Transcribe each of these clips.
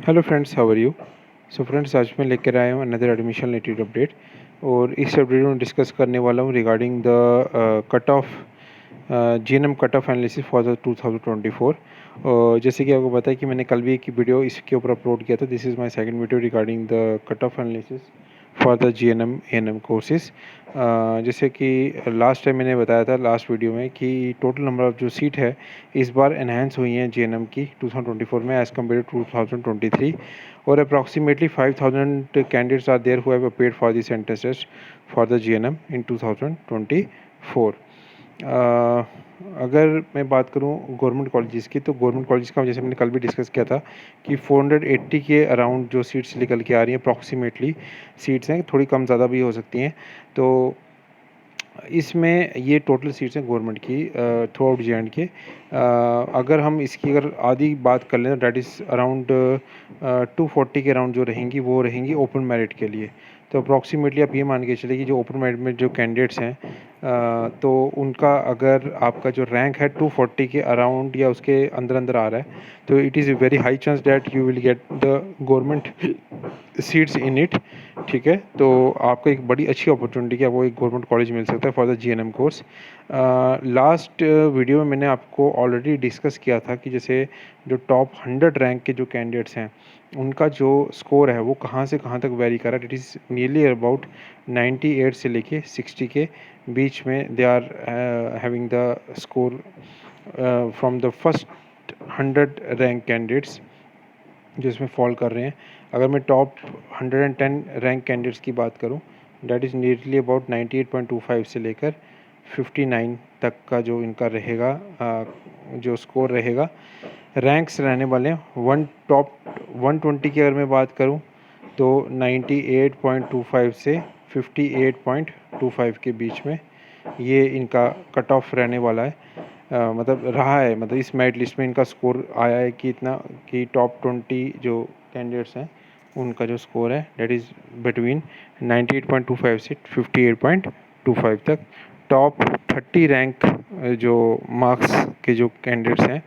Hello friends, how are you. So friends, आज मैं लेकर आया हूँ अनदर एडमिशन रिलेटेड अपडेट। और इस अपडेट में डिस्कस करने वाला हूँ regarding the cut off GNM cut off analysis for the 2024। और जैसे कि आपको पता है कि मैंने कल भी एक वीडियो इसके ऊपर अपलोड किया था। This is my second video regarding the cut off analysis for the GNM ANM courses. जैसे कि लास्ट टाइम मैंने बताया था लास्ट वीडियो में कि टोटल नंबर ऑफ़ जो सीट है इस बार एनहेंस हुई हैं जीएनएम की 2024 में एज़ कम्पेयर टू 2023। और approximately 5000 candidates are there who have appeared for this entrance test for the GNM in 2024। अगर मैं बात करूं गवर्नमेंट कॉलेजेस की, तो गवर्नमेंट कॉलेज का जैसे मैंने कल भी डिस्कस किया था कि 480 के अराउंड जो सीट्स निकल के आ रही हैं, अप्रॉक्सीमेटली सीट्स हैं, थोड़ी कम ज़्यादा भी हो सकती हैं। तो इसमें ये टोटल सीट्स हैं गवर्नमेंट की थ्रू आउट जे एंड के। अगर हम इसकी अगर आधी बात कर लें, डैट इज़ अराउंड 240 के अराउंड जो रहेंगी वो रहेंगी ओपन मेरिट के लिए। तो अप्रॉक्सीमेटली आप ये मान के चलिए कि जो ओपन मेरिट में जो कैंडिडेट्स हैं तो उनका अगर आपका जो रैंक है 240 के अराउंड या उसके अंदर अंदर आ रहा है, तो it is very high chance that you will get the government seats in it. ठीक है, तो आपको एक बड़ी अच्छी अपॉर्चुनिटी कि आपको एक गवर्नमेंट कॉलेज मिल सकता है for the GNM course. Last video में मैंने आपको ऑलरेडी डिस्कस किया था कि जैसे जो टॉप 100 रैंक के जो कैंडिडेट्स हैं उनका जो स्कोर है वो कहाँ से कहाँ तक वेरी कर रहा है। इट इज़ नियरली अबाउट 98 से लेके 60 के बीच में they are having the score from the first 100 rank candidates जो इसमें फॉल कर रहे हैं। अगर मैं टॉप 110 रैंक कैंडिडेट्स की बात करूं, डैट इज़ नियरली अबाउट 98.25 से लेकर 59 तक का जो इनका रहेगा, जो स्कोर रहेगा। रैंक्स रहने वाले हैं टॉप 120 की अगर मैं बात करूं तो 98.25 से 58.25 के बीच में ये इनका कट ऑफ रहने वाला है। मतलब रहा है, मतलब इस मेरिट लिस्ट में इनका स्कोर आया है कि इतना कि टॉप 20 जो कैंडिडेट्स हैं उनका जो स्कोर है डेट इज़ बिटवीन 98.25 से 58.25 तक। टॉप 30 रैंक जो मार्क्स के जो कैंडिडेट्स हैं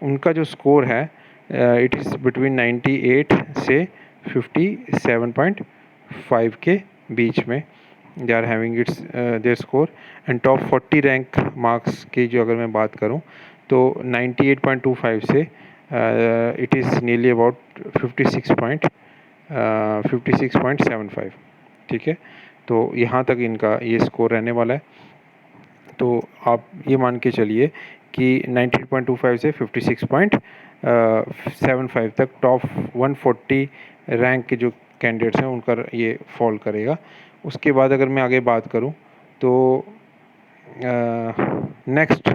उनका जो स्कोर है इट इज़ बिटवीन 98 से 57.5 के बीच में they are having its there score. And top 40 rank marks की जो अगर मैं बात करूं तो 98.25 से इट इज़ नियरली अबाउट 56.75। ठीक है, तो यहाँ तक इनका ये स्कोर रहने वाला है। तो आप ये मान के चलिए कि 98.25 से 56.75 तक टॉप 140 रैंक के जो कैंडिडेट्स हैं उनका ये फॉल करेगा। उसके बाद अगर मैं आगे बात करूं तो नेक्स्ट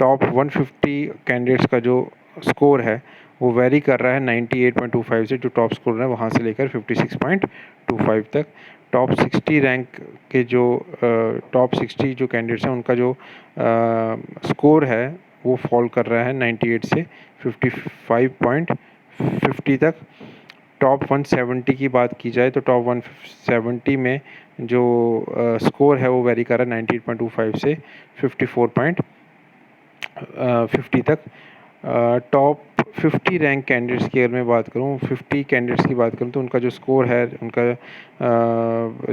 टॉप 150 कैंडिडेट्स का जो स्कोर है वो वेरी कर रहा है 98.25 से, जो टॉप स्कोर है वहाँ से लेकर 56.25 तक। टॉप 60 रैंक के जो टॉप 60 जो कैंडिडेट्स हैं उनका जो स्कोर है वो फॉल कर रहा है 98 से 55.50 तक। टॉप 170 की बात की जाए तो टॉप 170 में जो स्कोर है वो वेरी कर रहा है 98.25 से 54.50 तक। टॉप 50 रैंक कैंडिडेट्स की अगर मैं बात करूं, 50 कैंडिडेट्स की बात करूं तो उनका जो स्कोर है, उनका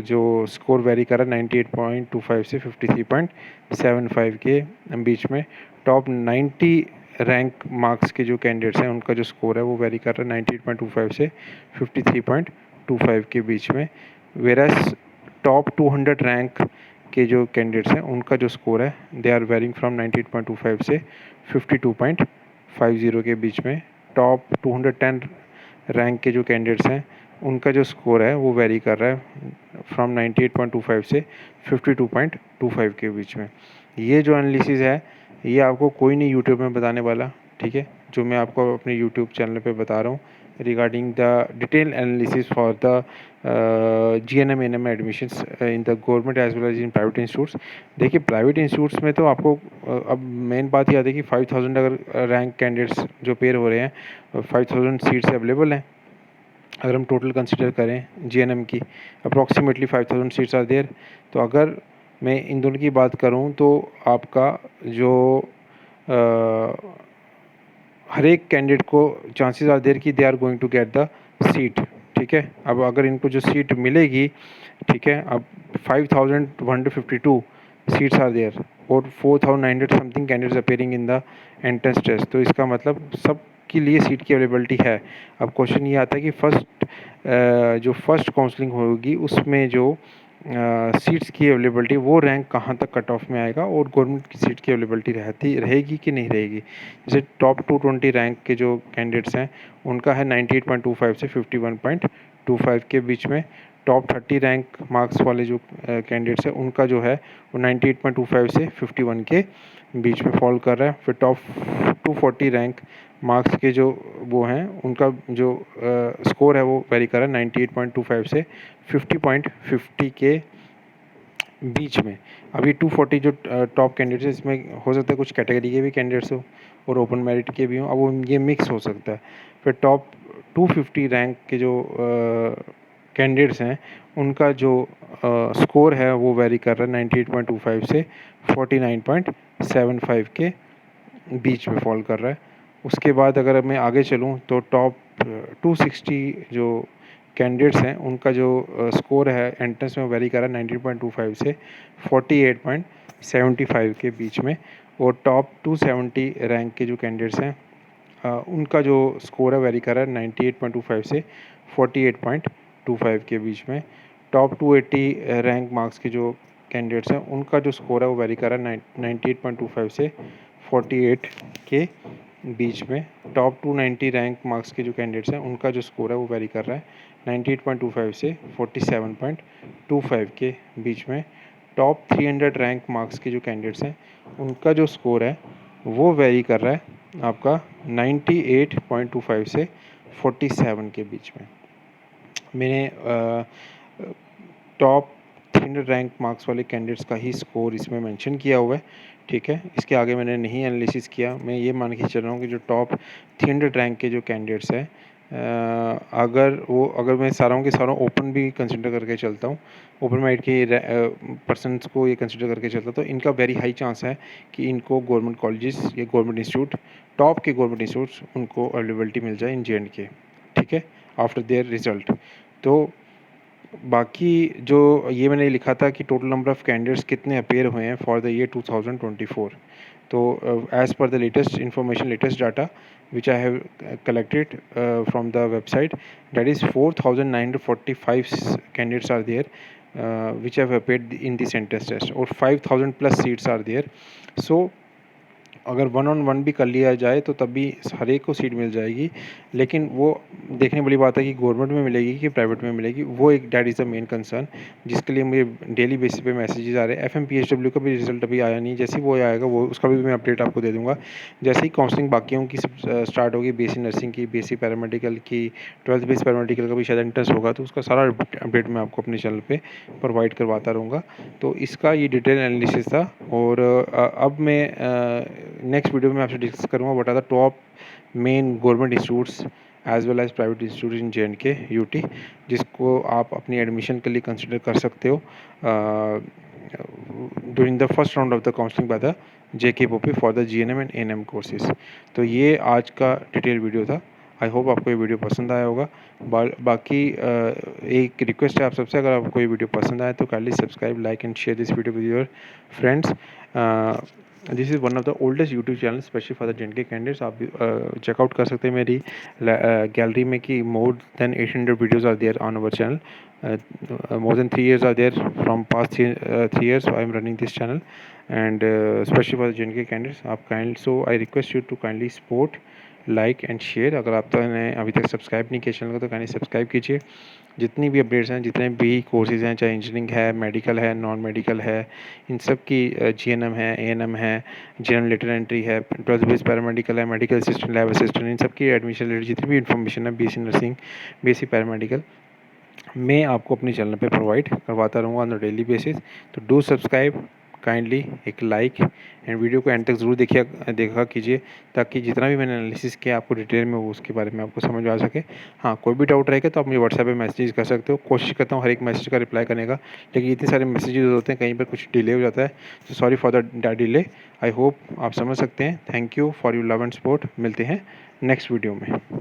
जो स्कोर वेरी कर रहा है 98.25 से 53.75 के बीच में। टॉप 90 रैंक मार्क्स के जो कैंडिडेट्स हैं उनका जो स्कोर है वो वेरी कर रहा है 98.25 से 53.25 के बीच में। वेरस टॉप 200 रैंक के जो कैंडिडेट्स हैं उनका जो स्कोर है दे आर वेरिंग फ्रॉम 98.25 से 52.50 के बीच में। टॉप 210 रैंक के जो कैंडिडेट्स हैं उनका जो स्कोर है वो वेरी कर रहा है फ्रॉम 98.25 से 52.25 के बीच में। ये जो एनालिसिस है ये आपको कोई नहीं यूट्यूब में बताने वाला, ठीक है, जो मैं आपको अपने यूट्यूब चैनल पे बता रहा हूँ regarding the detail analysis for the GNM ANM admissions in the government as well as in private institutes. देखिए, प्राइवेट इंस्टीट्यूट्स में तो आपको अब मेन बात ये आती है कि 5000 अगर रैंक कैंडिडेट्स जो पेयर हो रहे हैं, 5000 सीट्स अवेलेबल हैं। अगर हम टोटल कंसिडर करें जीएनएम की, अप्रॉक्सीमेटली 5000 सीट्स आर देयर। तो अगर मैं इन दोनों की बात करूं तो आपका जो हर एक कैंडिडेट को चांसेस आर देयर कि they are going to get the seat, ठीक है। अब अगर इनको जो सीट मिलेगी, ठीक है, अब 5152 सीट्स आर देयर और 4900 something candidates appearing in the entrance test, तो इसका मतलब सब के लिए सीट की अवेलेबिलिटी है। अब क्वेश्चन ये आता है कि जो फर्स्ट काउंसलिंग होगी उसमें जो सीट्स की अवेलेबिलिटी वो रैंक कहाँ तक कट ऑफ में आएगा और गवर्नमेंट की सीट की अवेलेबिलिटी रहेगी कि नहीं रहेगी। जैसे टॉप 220 रैंक के जो कैंडिडेट्स हैं उनका है 98.25 से 51.25 के बीच में। टॉप 30 रैंक मार्क्स वाले जो कैंडिडेट्स हैं उनका जो है वो 98.25 से 51 के बीच में फॉल कर रहा है। फिर टॉप 240 रैंक मार्क्स के जो वो हैं उनका जो स्कोर है वो वेरी कर रहा है 98.25 से 50.50 के बीच में। अब ये 240 जो टॉप कैंडिडेट्स है इसमें हो सकता है कुछ कैटेगरी के भी कैंडिडेट्स हो और ओपन मेरिट के भी हों, अब वो ये मिक्स हो सकता है। फिर टॉप 250 रैंक के जो कैंडिडेट्स हैं उनका जो स्कोर है वो वेरी कर रहा है 98.25 से 49.75 के बीच में फॉल कर रहा है। उसके बाद अगर मैं आगे चलूँ तो टॉप 260 जो कैंडिडेट्स हैं उनका जो स्कोर है एंट्रेंस में वेरी कर रहा है 19.25 से 48.75 के बीच में। और टॉप 270 रैंक के जो कैंडिडेट्स हैं उनका जो स्कोर है वेरी कर रहा है 98.25 से 48.25 के बीच में। टॉप 280 रैंक मार्क्स के जो कैंडिडेट्स हैं उनका जो स्कोर है वो वेरी कर रहा है 98.25 से 48 के बीच में। टॉप 290 रैंक मार्क्स के जो कैंडिडेट्स हैं उनका जो स्कोर है वो वेरी कर रहा है 98.25 से 47.25 के बीच में। टॉप 300 रैंक मार्क्स के जो कैंडिडेट्स हैं उनका जो स्कोर है वो वेरी कर रहा है आपका 98.25 से 47 के बीच में। मैंने टॉप 300 रैंक मार्क्स वाले कैंडिडेट्स का ही स्कोर इसमें मेंशन किया हुआ है, ठीक है। इसके आगे मैंने नहीं एनालिसिस किया। मैं ये मान के चल रहा हूँ कि जो टॉप 300 रैंक के जो कैंडिडेट्स हैं अगर मैं सारों के सारों ओपन भी कंसिडर करके चलता हूँ, ओपन मेरिट के पर्सनस को ये कंसिडर करके चलता तो इनका वेरी हाई चांस है कि इनको गवर्नमेंट कॉलेजेस या गवर्नमेंट इंस्टीट्यूट, टॉप के गवर्नमेंट इंस्टीट्यूट्स उनको अवेलेबिलिटी मिल जाए इन JNK, ठीक है, आफ्टर देयर रिजल्ट। तो बाकी जो ये मैंने लिखा था कि टोटल नंबर ऑफ़ कैंडिडेट्स कितने अपीयर हुए हैं फॉर द ईयर 2024, तो as per the latest information, latest data which I have collected from the website, that is 4,945 candidates are there which have appeared in the entrance test और 5,000 plus seats are there. So अगर 1 on 1 भी कर लिया जाए तो तब भी हर एक को सीट मिल जाएगी, लेकिन वो देखने वाली बात है कि गवर्नमेंट में मिलेगी कि प्राइवेट में मिलेगी, वो एक that is the main concern जिसके लिए मुझे डेली बेसिस पे मैसेजेस आ रहे हैं। FMPHW का भी रिजल्ट अभी आया नहीं, जैसे ही वो आएगा वो उसका भी मैं अपडेट आपको दे दूँगा। जैसे ही काउंसलिंग बाकियों की स्टार्ट होगी, BSc नर्सिंग की, BSc पैरामेडिकल की, 12th बेस पैरामेडिकल का भी शायद इंटरेस्ट होगा, तो उसका सारा अपडेट मैं आपको अपने चैनल पर प्रोवाइड करवाता रहूँगा। तो इसका ये डिटेल एनालिसिस था और अब मैं नेक्स्ट वीडियो में आपसे डिस्कस करूँगा what are the top main government institutes as well as private institute in JNK UT जिसको आप अपनी एडमिशन के लिए कंसिडर कर सकते हो during the first round of the counselling by the JKPOP for the GNM and ANM courses. तो ये आज का डिटेल वीडियो था। आई होप आपको ये वीडियो पसंद आया होगा। बाकी एक रिक्वेस्ट है आप सबसे, अगर आपको ये वीडियो पसंद आए तो kindly subscribe, like and share this video with your friends. This is one of the oldest YouTube channel specially for the JNK candidates. आप चेकआउट कर सकते हैं मेरी गैलरी में कि more than 800 videos are there on our channel. More than 3 years are there. From past 3 years I am running this channel, and especially for the JNK candidates, आप so I request you to kindly support, like and share. अगर आप तो ने अभी तक subscribe नहीं किया channel को तो काइंडली सब्सक्राइब कीजिए। जितनी भी अपडेट्स हैं, जितने भी कोर्सेज हैं, चाहे इंजीनियरिंग है, मेडिकल है, नॉन मेडिकल है, इन सब की GNM है, ANM है, जनरल लेटर एंट्री है, 12th बेस पैरामेडिकल है, मेडिकल असिस्टेंट, लैब असिस्टेंट, इन सब की एडमिशन रिलेटेड जितनी भी इन्फॉर्मेशन है BSc नर्सिंग, BSc पैरामेडिकल, मैं आपको अपने चैनल पे प्रोवाइड करवाता रहूँगा ऑन अ डेली बेसिस। तो डू सब्सक्राइब, काइंडली एक लाइक एंड वीडियो को एंड तक ज़रूर देखा कीजिए, ताकि जितना भी मैंने एनालिसिस किया आपको डिटेल में वो उसके बारे में आपको समझ आ सके। हाँ, कोई भी डाउट रहेगा तो आप मुझे व्हाट्सएप पे मैसेज कर सकते हो। कोशिश करता हूँ हर एक मैसेज का रिप्लाई करने का, लेकिन इतने सारे मैसेजेस होते हैं, कहीं पर कुछ डिले हो जाता है, तो sorry for the delay. I hope आप समझ सकते हैं। Thank you for your love and support. मिलते हैं नेक्स्ट वीडियो में।